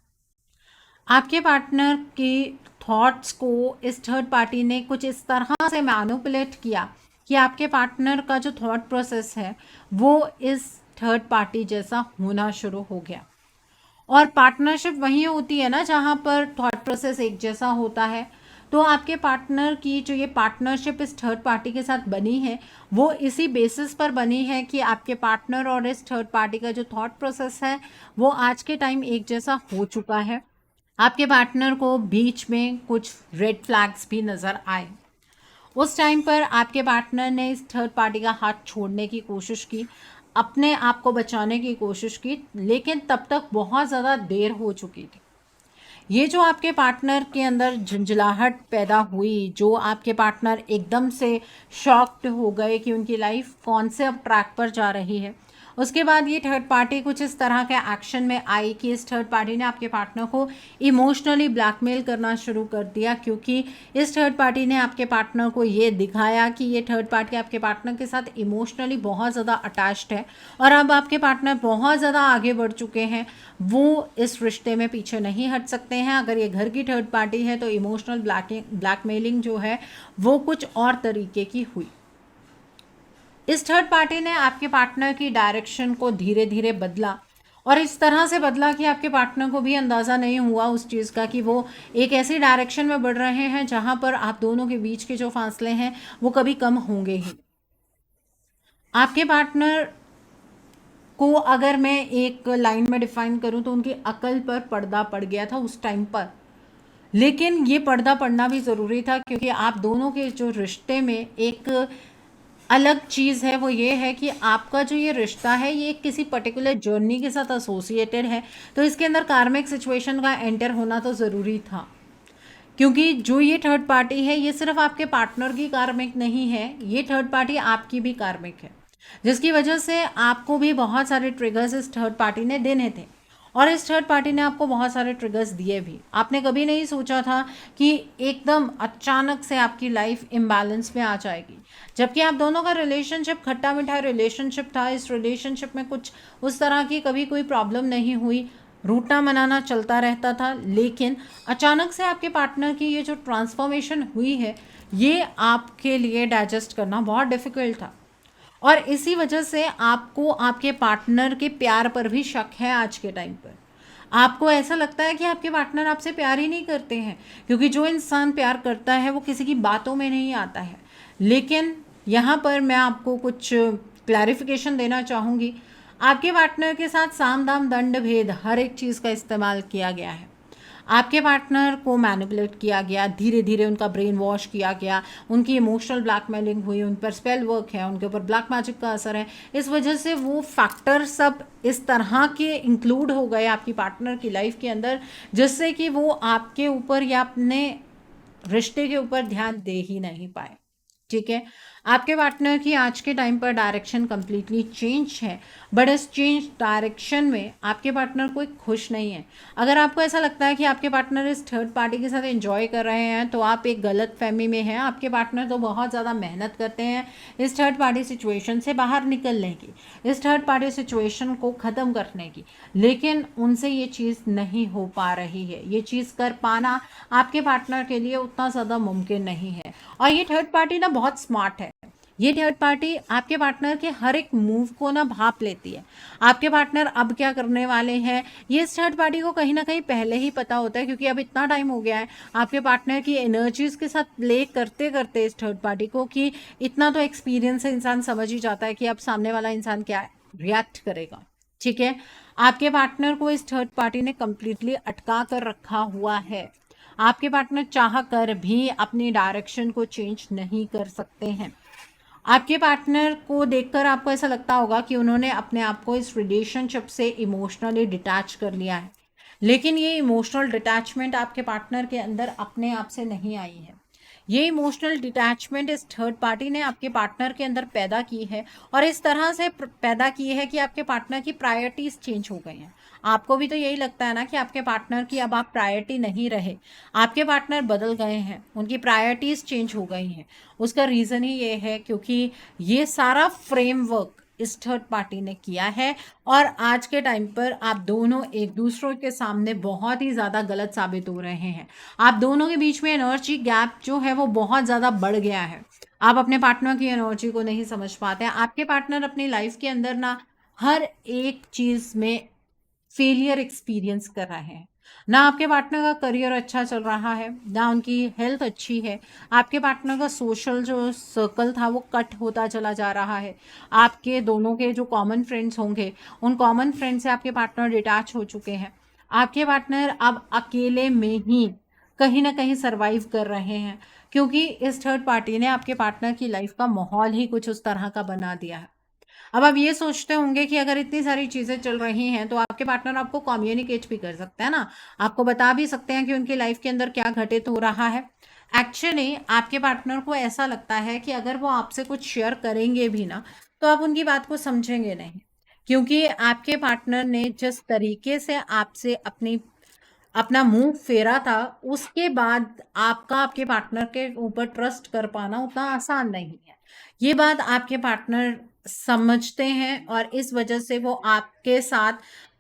आपके पार्टनर की थॉट्स को इस थर्ड पार्टी ने कुछ इस तरह से मैनिपुलेट किया कि आपके पार्टनर का जो थॉट प्रोसेस है वो इस थर्ड पार्टी जैसा होना शुरू हो गया। और पार्टनरशिप वहीं होती है ना जहाँ पर थॉट प्रोसेस एक जैसा होता है। तो आपके पार्टनर की जो ये पार्टनरशिप इस थर्ड पार्टी के साथ बनी है वो इसी बेसिस पर बनी है कि आपके पार्टनर और इस थर्ड पार्टी का जो थॉट प्रोसेस है वो आज के टाइम एक जैसा हो चुका है। आपके पार्टनर को बीच में कुछ रेड फ्लैग्स भी नज़र आए। उस टाइम पर आपके पार्टनर ने इस थर्ड पार्टी का हाथ छोड़ने की कोशिश की, अपने आप को बचाने की कोशिश की, लेकिन तब तक बहुत ज़्यादा देर हो चुकी थी। ये जो आपके पार्टनर के अंदर झंझलाहट पैदा हुई, जो आपके पार्टनर एकदम से शॉक्ड हो गए कि उनकी लाइफ कौन से अब ट्रैक पर जा रही है, उसके बाद ये थर्ड पार्टी कुछ इस तरह के एक्शन में आई कि इस थर्ड पार्टी ने आपके पार्टनर को इमोशनली ब्लैकमेल करना शुरू कर दिया, क्योंकि इस थर्ड पार्टी ने आपके पार्टनर को ये दिखाया कि ये थर्ड पार्टी आपके पार्टनर के साथ इमोशनली बहुत ज़्यादा अटैच्ड है और अब आपके पार्टनर बहुत ज़्यादा आगे बढ़ चुके हैं, वो इस रिश्ते में पीछे नहीं हट सकते हैं। अगर ये घर की थर्ड पार्टी है तो इमोशनल ब्लैकमेलिंग जो है वो कुछ और तरीके की हुई। इस थर्ड पार्टी ने आपके पार्टनर की डायरेक्शन को धीरे धीरे बदला और इस तरह से बदला कि आपके पार्टनर को भी अंदाज़ा नहीं हुआ उस चीज़ का कि वो एक ऐसी डायरेक्शन में बढ़ रहे हैं जहां पर आप दोनों के बीच के जो फासले हैं वो कभी कम होंगे ही। आपके पार्टनर को अगर मैं एक लाइन में डिफाइन करूं तो उनकी अकल पर पर्दा पड़ गया था उस टाइम पर, लेकिन ये पर्दा पड़ना भी ज़रूरी था क्योंकि आप दोनों के जो रिश्ते में एक अलग चीज़ है वो ये है कि आपका जो ये रिश्ता है ये किसी पर्टिकुलर जर्नी के साथ एसोसिएटेड है, तो इसके अंदर कार्मिक सिचुएशन का एंटर होना तो ज़रूरी था। क्योंकि जो ये थर्ड पार्टी है ये सिर्फ आपके पार्टनर की कार्मिक नहीं है, ये थर्ड पार्टी आपकी भी कार्मिक है, जिसकी वजह से आपको भी बहुत सारे ट्रिगर्स इस थर्ड पार्टी ने देने थे और इस थर्ड पार्टी ने आपको बहुत सारे ट्रिगर्स दिए भी। आपने कभी नहीं सोचा था कि एकदम अचानक से आपकी लाइफ इम्बैलेंस में आ जाएगी, जबकि आप दोनों का रिलेशनशिप खट्टा मीठा रिलेशनशिप था। इस रिलेशनशिप में कुछ उस तरह की कभी कोई प्रॉब्लम नहीं हुई, रूठना मनाना चलता रहता था, लेकिन अचानक से आपके पार्टनर की ये जो ट्रांसफॉर्मेशन हुई है ये आपके लिए डाइजेस्ट करना बहुत डिफ़िकल्ट था और इसी वजह से आपको आपके पार्टनर के प्यार पर भी शक है। आज के टाइम पर आपको ऐसा लगता है कि आपके पार्टनर आपसे प्यार ही नहीं करते हैं, क्योंकि जो इंसान प्यार करता है वो किसी की बातों में नहीं आता है। लेकिन यहाँ पर मैं आपको कुछ क्लैरिफिकेशन देना चाहूँगी। आपके पार्टनर के साथ साम दाम दंड भेद हर एक चीज़ का इस्तेमाल किया गया है। आपके पार्टनर को मैनिपुलेट किया गया, धीरे धीरे उनका ब्रेन वॉश किया गया, उनकी इमोशनल ब्लैकमेलिंग हुई, उन पर स्पेल वर्क है, उनके ऊपर ब्लैक मैजिक का असर है। इस वजह से वो फैक्टर सब इस तरह के इंक्लूड हो गए आपकी पार्टनर की लाइफ के अंदर, जिससे कि वो आपके ऊपर या अपने रिश्ते के ऊपर ध्यान दे ही नहीं पाए। ठीक है, आपके पार्टनर की आज के टाइम पर डायरेक्शन कम्प्लीटली चेंज है, बट इस चेंज डायरेक्शन में आपके पार्टनर कोई खुश नहीं है। अगर आपको ऐसा लगता है कि आपके पार्टनर इस थर्ड पार्टी के साथ एंजॉय कर रहे हैं तो आप एक गलत फहमी में हैं। आपके पार्टनर तो बहुत ज़्यादा मेहनत करते हैं इस थर्ड पार्टी सिचुएशन से बाहर निकलने की, इस थर्ड पार्टी सिचुएशन को ख़त्म करने की, लेकिन उनसे ये चीज़ नहीं हो पा रही है। ये चीज़ कर पाना आपके पार्टनर के लिए उतना ज़्यादा मुमकिन नहीं है। और ये थर्ड पार्टी ना बहुत स्मार्ट है। ये थर्ड पार्टी आपके पार्टनर के हर एक मूव को ना भाप लेती है। आपके पार्टनर अब क्या करने वाले हैं ये इस थर्ड पार्टी को कहीं ना कहीं पहले ही पता होता है, क्योंकि अब इतना टाइम हो गया है आपके पार्टनर की एनर्जीज के साथ प्ले करते करते इस थर्ड पार्टी को, कि इतना तो एक्सपीरियंस है, इंसान समझ ही जाता है कि अब सामने वाला इंसान क्या रिएक्ट करेगा। ठीक है, आपके पार्टनर को इस थर्ड पार्टी ने कंप्लीटली अटका कर रखा हुआ है। आपके पार्टनर चाह कर भी अपनी डायरेक्शन को चेंज नहीं कर सकते हैं। आपके पार्टनर को देखकर आपको ऐसा लगता होगा कि उन्होंने अपने आप को इस रिलेशनशिप से इमोशनली डिटैच कर लिया है, लेकिन ये इमोशनल डिटैचमेंट आपके पार्टनर के अंदर अपने आप से नहीं आई है। ये इमोशनल डिटैचमेंट इस थर्ड पार्टी ने आपके पार्टनर के अंदर पैदा की है और इस तरह से पैदा की है कि आपके पार्टनर की प्रायोरिटीज चेंज हो गई हैं। आपको भी तो यही लगता है ना कि आपके पार्टनर की अब आप प्रायोरिटी नहीं रहे, आपके पार्टनर बदल गए हैं, उनकी प्रायोरिटीज चेंज हो गई हैं। उसका रीज़न ही ये है क्योंकि ये सारा फ्रेमवर्क इस थर्ड पार्टी ने किया है और आज के टाइम पर आप दोनों एक दूसरों के सामने बहुत ही ज़्यादा गलत साबित हो रहे हैं। आप दोनों के बीच में एनर्जी गैप जो है वो बहुत ज़्यादा बढ़ गया है। आप अपने पार्टनर की एनर्जी को नहीं समझ पाते हैं। आपके पार्टनर अपनी लाइफ के अंदर ना हर एक चीज़ में फेलियर एक्सपीरियंस कर रहे हैं। ना आपके पार्टनर का करियर अच्छा चल रहा है, ना उनकी हेल्थ अच्छी है। आपके पार्टनर का सोशल जो सर्कल था वो कट होता चला जा रहा है। आपके दोनों के जो कॉमन फ्रेंड्स होंगे उन कॉमन फ्रेंड से आपके पार्टनर डिटैच हो चुके हैं। आपके पार्टनर अब अकेले में ही कहीं ना कहीं सरवाइव कर रहे हैं, क्योंकि इस थर्ड पार्टी ने आपके पार्टनर की लाइफ का माहौल ही कुछ उस तरह का बना दिया है। अब आप ये सोचते होंगे कि अगर इतनी सारी चीज़ें चल रही हैं तो आपके पार्टनर आपको कम्युनिकेट भी कर सकते हैं ना, आपको बता भी सकते हैं कि उनकी लाइफ के अंदर क्या घटित हो रहा है। एक्चुअली आपके पार्टनर को ऐसा लगता है कि अगर वो आपसे कुछ शेयर करेंगे भी ना तो आप उनकी बात को समझेंगे नहीं, क्योंकि आपके पार्टनर ने जिस तरीके से आपसे अपना मुंह फेरा था, उसके बाद आपका आपके पार्टनर के ऊपर ट्रस्ट कर पाना उतना आसान नहीं है। ये बात आपके पार्टनर समझते हैं और इस वजह से वो आपके साथ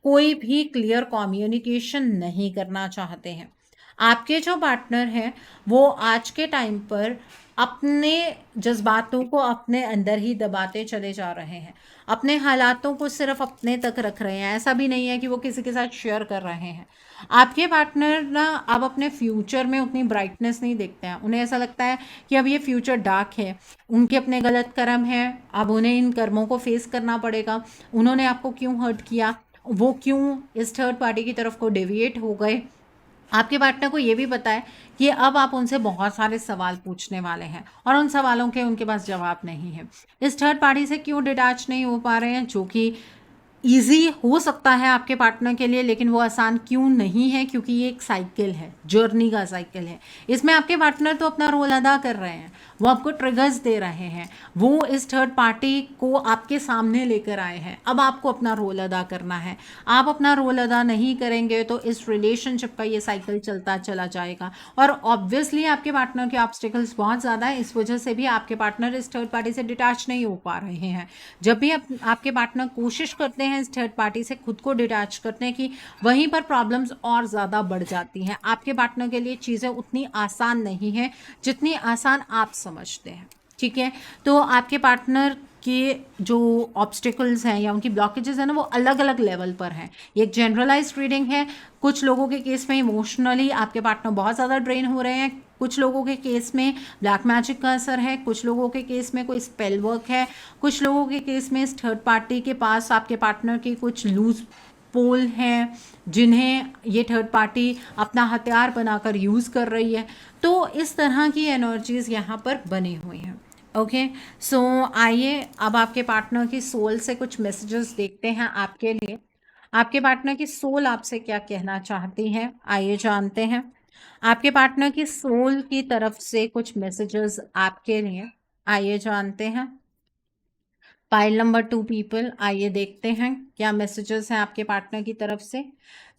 कोई भी क्लियर कम्युनिकेशन नहीं करना चाहते हैं। आपके जो पार्टनर हैं वो आज के टाइम पर अपने जज्बातों को अपने अंदर ही दबाते चले जा रहे हैं, अपने हालातों को सिर्फ अपने तक रख रहे हैं। ऐसा भी नहीं है कि वो किसी के साथ शेयर कर रहे हैं। आपके पार्टनर ना अब अपने फ्यूचर में उतनी ब्राइटनेस नहीं देखते हैं। उन्हें ऐसा लगता है कि अब ये फ्यूचर डार्क है, उनके अपने गलत कर्म हैं, अब उन्हें इन कर्मों को फेस करना पड़ेगा। उन्होंने आपको क्यों हर्ट किया, वो क्यों इस थर्ड पार्टी की तरफ को डेविएट हो गए। आपके पार्टनर को ये भी पता है कि अब आप उनसे बहुत सारे सवाल पूछने वाले हैं और उन सवालों के उनके पास जवाब नहीं है। इस थर्ड पार्टी से क्यों डिटैच नहीं हो पा रहे हैं, जो कि ईज़ी हो सकता है आपके पार्टनर के लिए, लेकिन वो आसान क्यों नहीं है, क्योंकि ये एक साइकिल है, जर्नी का साइकिल है। इसमें आपके पार्टनर तो अपना रोल अदा कर रहे हैं, वो आपको ट्रिगर्स दे रहे हैं, वो इस थर्ड पार्टी को आपके सामने लेकर आए हैं। अब आपको अपना रोल अदा करना है। आप अपना रोल अदा नहीं करेंगे तो इस रिलेशनशिप का ये साइकिल चलता चला जाएगा और ऑब्वियसली आपके पार्टनर के ऑब्स्टिकल्स बहुत ज़्यादा है। इस वजह से भी आपके पार्टनर इस थर्ड पार्टी से डिटैच नहीं हो पा रहे हैं। जब भी आपके पार्टनर कोशिश करते हैं इस थर्ड पार्टी से खुद को डिटैच करने की, वहीं पर प्रॉब्लम्स और ज़्यादा बढ़ जाती हैं। आपके पार्टनर के लिए चीज़ें उतनी आसान नहीं है जितनी आसान आप समझते हैं। ठीक है, तो आपके पार्टनर के जो ऑब्स्टिकल्स हैं या उनकी ब्लॉकेजेस हैं ना, वो अलग अलग लेवल पर हैं। ये एक जनरलाइज्ड रीडिंग है। कुछ लोगों के केस में इमोशनली आपके पार्टनर बहुत ज़्यादा ड्रेन हो रहे हैं, कुछ लोगों के केस में ब्लैक मैजिक का असर है, कुछ लोगों के केस में कोई स्पेल वर्क है, कुछ लोगों के केस में इस थर्ड पार्टी के पास आपके पार्टनर की कुछ लूज पोल हैं जिन्हें ये थर्ड पार्टी अपना हथियार बनाकर यूज़ कर रही है। तो इस तरह की एनर्जीज यहाँ पर बनी हुई हैं। ओके, सो आइए अब आपके पार्टनर की सोल से कुछ मैसेजेस देखते हैं आपके लिए। आपके पार्टनर की सोल आपसे क्या कहना चाहती है, आइए जानते हैं। आपके पार्टनर की सोल की तरफ से कुछ मैसेजेस आपके लिए, आइए जानते हैं। पाइल नंबर 2 पीपल, आइए देखते हैं क्या मैसेजेस हैं आपके पार्टनर की तरफ से।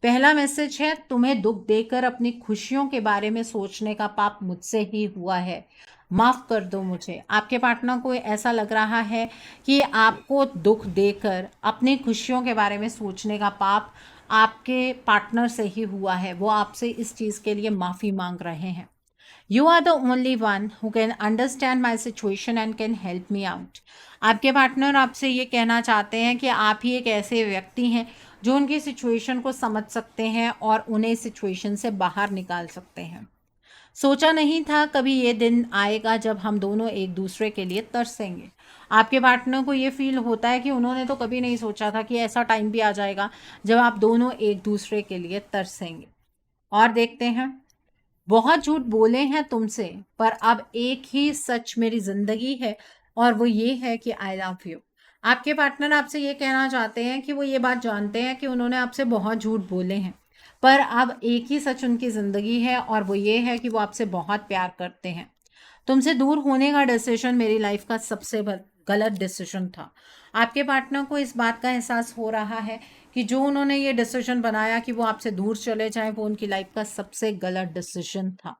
पहला मैसेज है, तुम्हें दुख देकर अपनी खुशियों के बारे में सोचने का पाप मुझसे ही हुआ है, माफ़ कर दो मुझे। आपके पार्टनर को ऐसा लग रहा है कि आपको दुख देकर अपनी खुशियों के बारे में सोचने का पाप आपके पार्टनर से ही हुआ है। वो आपसे इस चीज़ के लिए माफ़ी मांग रहे हैं। You are the only one who can understand my situation and can help me out. आपके पार्टनर आपसे ये कहना चाहते हैं कि आप ही एक ऐसे व्यक्ति हैं जो उनकी सिचुएशन को समझ सकते हैं और उन्हें इस सिचुएशन से बाहर निकाल सकते हैं। सोचा नहीं था कभी ये दिन आएगा जब हम दोनों एक दूसरे के लिए तरसेंगे। आपके पार्टनर को ये फील होता है कि उन्होंने तो कभी नहीं सोचा था कि ऐसा टाइम भी आ जाएगा जब आप दोनों एक दूसरे के लिए तरसेंगे। और देखते हैं, बहुत झूठ बोले हैं तुमसे, पर अब एक ही सच मेरी जिंदगी है और वो ये है कि आई लव यू। आपके पार्टनर आपसे ये कहना चाहते हैं कि वो ये बात जानते हैं कि उन्होंने आपसे बहुत झूठ बोले हैं, पर अब एक ही सच उनकी ज़िंदगी है और वो ये है कि वो आपसे बहुत प्यार करते हैं। तुमसे दूर होने का डिसीजन मेरी लाइफ का सबसे गलत डिसीजन था। आपके पार्टनर को इस बात का एहसास हो रहा है कि जो उन्होंने ये डिसीजन बनाया कि वो आपसे दूर चले जाएं, वो उनकी लाइफ का सबसे गलत डिसीजन था।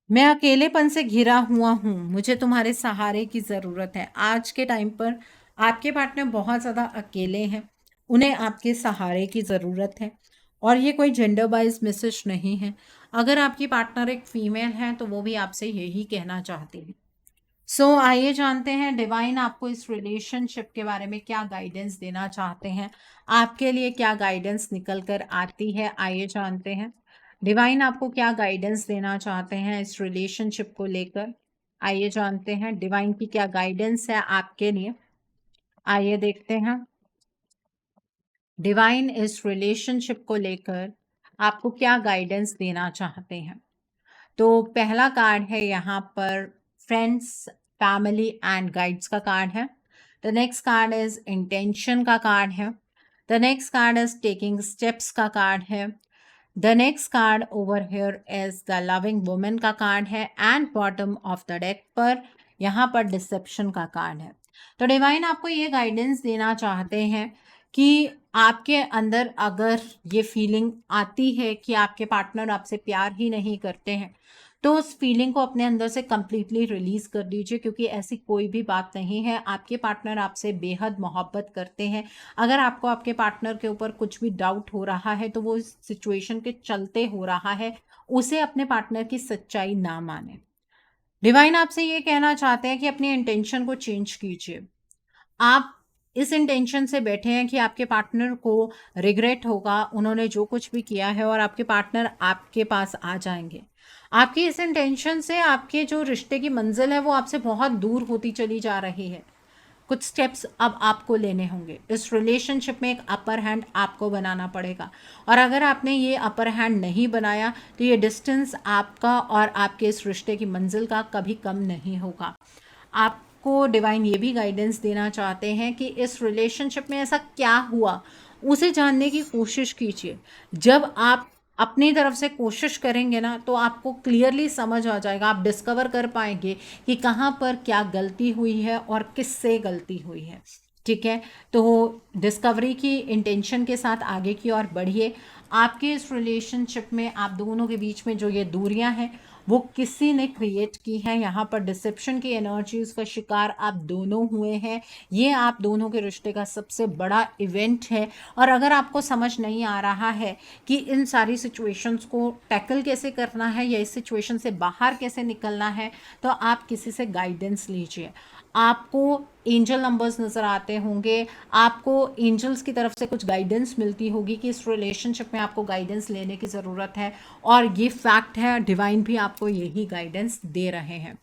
मैं अकेलेपन से घिरा हुआ हूँ, मुझे तुम्हारे सहारे की ज़रूरत है। आज के टाइम पर आपके पार्टनर बहुत ज़्यादा अकेले हैं, उन्हें आपके सहारे की ज़रूरत है। और ये कोई जेंडर वाइज मैसेज नहीं है। अगर आपकी पार्टनर एक फीमेल है तो वो भी आपसे यही कहना चाहती है। सो आइए जानते हैं डिवाइन आपको इस रिलेशनशिप के बारे में क्या गाइडेंस देना चाहते हैं, आपके लिए क्या गाइडेंस निकल कर आती है, आइए जानते हैं। डिवाइन आपको क्या गाइडेंस देना चाहते हैं इस रिलेशनशिप को लेकर, आइए जानते हैं। डिवाइन की क्या गाइडेंस है आपके लिए, आइए देखते हैं। डिवाइन इस रिलेशनशिप को लेकर आपको क्या गाइडेंस देना चाहते हैं। तो पहला कार्ड है यहाँ पर फ्रेंड्स, फैमिली एंड गाइड्स का कार्ड है। The next card is intention का कार्ड है। The next card is taking steps का कार्ड है। The next card over here is the loving women का कार्ड है and bottom of the deck पर यहाँ पर डिसेप्शन का कार्ड है। तो डिवाइन आपको ये गाइडेंस देना चाहते हैं कि आपके अंदर अगर ये फीलिंग आती है कि आपके पार्टनर आपसे प्यार ही नहीं करते हैं, तो उस फीलिंग को अपने अंदर से कंप्लीटली रिलीज कर दीजिए, क्योंकि ऐसी कोई भी बात नहीं है। आपके पार्टनर आपसे बेहद मोहब्बत करते हैं। अगर आपको आपके पार्टनर के ऊपर कुछ भी डाउट हो रहा है तो वो इस सिचुएशन के चलते हो रहा है, उसे अपने पार्टनर की सच्चाई ना माने। डिवाइन आपसे ये कहना चाहते हैं कि अपनी इंटेंशन को चेंज कीजिए। आप इस इंटेंशन से बैठे हैं कि आपके पार्टनर को रिग्रेट होगा उन्होंने जो कुछ भी किया है, और आपके पार्टनर आपके पास आ जाएंगे। आपकी इस इंटेंशन से आपके जो रिश्ते की मंजिल है वो आपसे बहुत दूर होती चली जा रही है। कुछ स्टेप्स अब आपको लेने होंगे। इस रिलेशनशिप में एक अपर हैंड आपको बनाना पड़ेगा, और अगर आपने ये अपर हैंड नहीं बनाया तो ये डिस्टेंस आपका और आपके इस रिश्ते की मंजिल का कभी कम नहीं होगा। आपको डिवाइन ये भी गाइडेंस देना चाहते हैं कि इस रिलेशनशिप में ऐसा क्या हुआ उसे जानने की कोशिश कीजिए। जब आप अपनी तरफ से कोशिश करेंगे ना, तो आपको क्लियरली समझ आ जाएगा, आप डिस्कवर कर पाएंगे कि कहाँ पर क्या गलती हुई है और किससे गलती हुई है। ठीक है, तो डिस्कवरी की इंटेंशन के साथ आगे की ओर बढ़िए। आपके इस रिलेशनशिप में आप दोनों के बीच में जो ये दूरियां हैं वो किसी ने क्रिएट की है। यहाँ पर डिसेप्शन की एनर्जीज का शिकार आप दोनों हुए हैं। ये आप दोनों के रिश्ते का सबसे बड़ा इवेंट है, और अगर आपको समझ नहीं आ रहा है कि इन सारी सिचुएशंस को टैकल कैसे करना है या इस सिचुएशन से बाहर कैसे निकलना है, तो आप किसी से गाइडेंस लीजिए। आपको एंजल नंबर्स नज़र आते होंगे, आपको एंजल्स की तरफ से कुछ गाइडेंस मिलती होगी कि इस रिलेशनशिप में आपको गाइडेंस लेने की ज़रूरत है, और ये फैक्ट है, डिवाइन भी आपको यही गाइडेंस दे रहे हैं।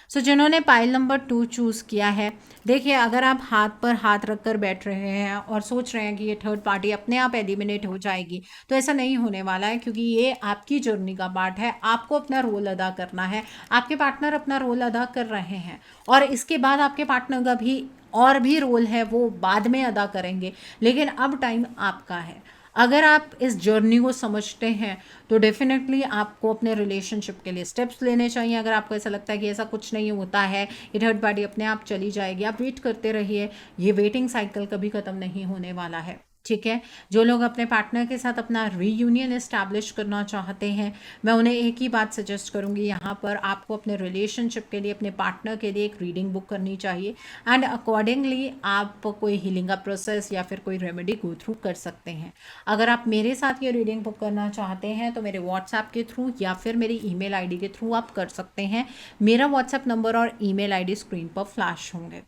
सो जिन्होंने पाइल नंबर 2 चूज़ किया है, देखिए अगर आप हाथ पर हाथ रख कर बैठ रहे हैं और सोच रहे हैं कि ये थर्ड पार्टी अपने आप एलिमिनेट हो जाएगी, तो ऐसा नहीं होने वाला है, क्योंकि ये आपकी जर्नी का पार्ट है। आपको अपना रोल अदा करना है, आपके पार्टनर अपना रोल अदा कर रहे हैं, और इसके बाद आपके पार्टनर का भी और भी रोल है, वो बाद में अदा करेंगे, लेकिन अब टाइम आपका है। अगर आप इस जर्नी को समझते हैं तो डेफिनेटली आपको अपने रिलेशनशिप के लिए स्टेप्स लेने चाहिए। अगर आपको ऐसा लगता है कि ऐसा कुछ नहीं होता है, ये थर्ड पार्टी अपने आप चली जाएगी, आप वेट करते रहिए। ये वेटिंग साइकिल कभी ख़त्म नहीं होने वाला है। ठीक है, जो लोग अपने पार्टनर के साथ अपना रीयूनियन इस्टेब्लिश करना चाहते हैं, मैं उन्हें एक ही बात सजेस्ट करूंगी, यहाँ पर आपको अपने रिलेशनशिप के लिए, अपने पार्टनर के लिए एक रीडिंग बुक करनी चाहिए, एंड अकॉर्डिंगली आप कोई हीलिंग का प्रोसेस या फिर कोई रेमेडी गो थ्रू कर सकते हैं। अगर आप मेरे साथ ये रीडिंग बुक करना चाहते हैं तो मेरे व्हाट्सएप के थ्रू या फिर मेरी ईमेल आईडी के थ्रू आप कर सकते हैं। मेरा व्हाट्सएप नंबर और ईमेल आईडी स्क्रीन पर फ्लैश होंगे।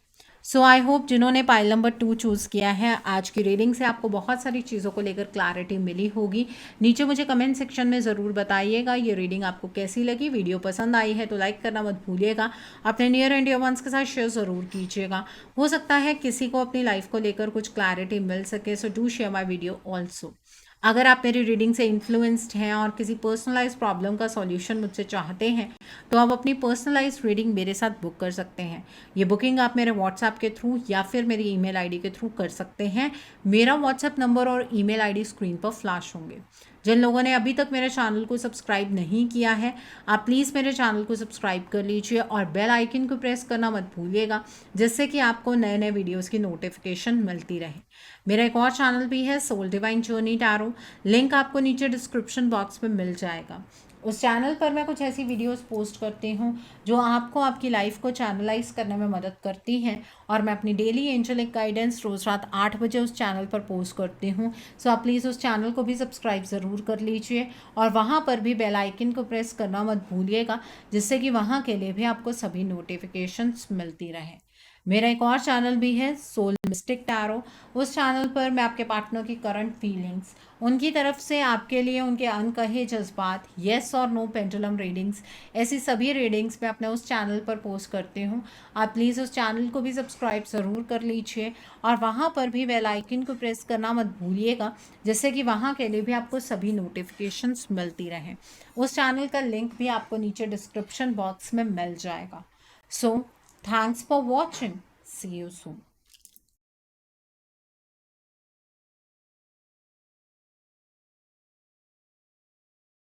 सो आई होप जिन्होंने पाइल नंबर 2 चूज़ किया है, आज की रीडिंग से आपको बहुत सारी चीज़ों को लेकर क्लैरिटी मिली होगी। नीचे मुझे कमेंट सेक्शन में ज़रूर बताइएगा ये रीडिंग आपको कैसी लगी। वीडियो पसंद आई है तो लाइक करना मत भूलिएगा, अपने नियर एंड डियर वंस के साथ शेयर ज़रूर कीजिएगा। हो सकता है किसी को अपनी लाइफ को लेकर कुछ क्लैरिटी मिल सके, so do share my video also. अगर आप मेरी रीडिंग से इन्फ्लुएंस्ड हैं और किसी पर्सनलाइज प्रॉब्लम का सॉल्यूशन मुझसे चाहते हैं, तो आप अपनी पर्सनलाइज रीडिंग मेरे साथ बुक कर सकते हैं। ये बुकिंग आप मेरे व्हाट्सएप के थ्रू या फिर मेरी ईमेल आईडी के थ्रू कर सकते हैं। मेरा व्हाट्सएप नंबर और ईमेल आईडी स्क्रीन पर फ्लैश होंगे। जिन लोगों ने अभी तक मेरे चैनल को सब्सक्राइब नहीं किया है, आप प्लीज़ मेरे चैनल को सब्सक्राइब कर लीजिए और बेल आइकन को प्रेस करना मत भूलिएगा, जिससे कि आपको नए नए वीडियोस की नोटिफिकेशन मिलती रहे। मेरा एक और चैनल भी है, soul divine journey tarot, link आपको नीचे डिस्क्रिप्शन बॉक्स में मिल जाएगा। उस चैनल पर मैं कुछ ऐसी वीडियोस पोस्ट करती हूँ जो आपको आपकी लाइफ को चैनलाइज करने में मदद करती हैं, और मैं अपनी डेली एंजलिक गाइडेंस रोज़ रात 8 बजे उस चैनल पर पोस्ट करती हूँ। सो आप प्लीज़ उस चैनल को भी सब्सक्राइब ज़रूर कर लीजिए, और वहाँ पर भी बेल आइकन को प्रेस करना मत भूलिएगा, जिससे कि वहाँ के लिए भी आपको सभी नोटिफिकेशंस मिलती रहें। मेरा एक और चैनल भी है, सोल मिस्टिक टैरो। उस चैनल पर मैं आपके पार्टनर की करंट फीलिंग्स, उनकी तरफ से आपके लिए उनके अनकहे जज्बात, येस और नो पेंडुलम रीडिंग्स, ऐसी सभी रीडिंग्स मैं अपने उस चैनल पर पोस्ट करती हूँ। आप प्लीज़ उस चैनल को भी सब्सक्राइब ज़रूर कर लीजिए, और वहाँ पर भी बेल आइकन को प्रेस करना मत भूलिएगा, जिससे कि वहाँ के लिए भी आपको सभी नोटिफिकेशंस मिलती रहें। उस चैनल का लिंक भी आपको नीचे डिस्क्रिप्शन बॉक्स में मिल जाएगा। So thanks for watching, see you soon.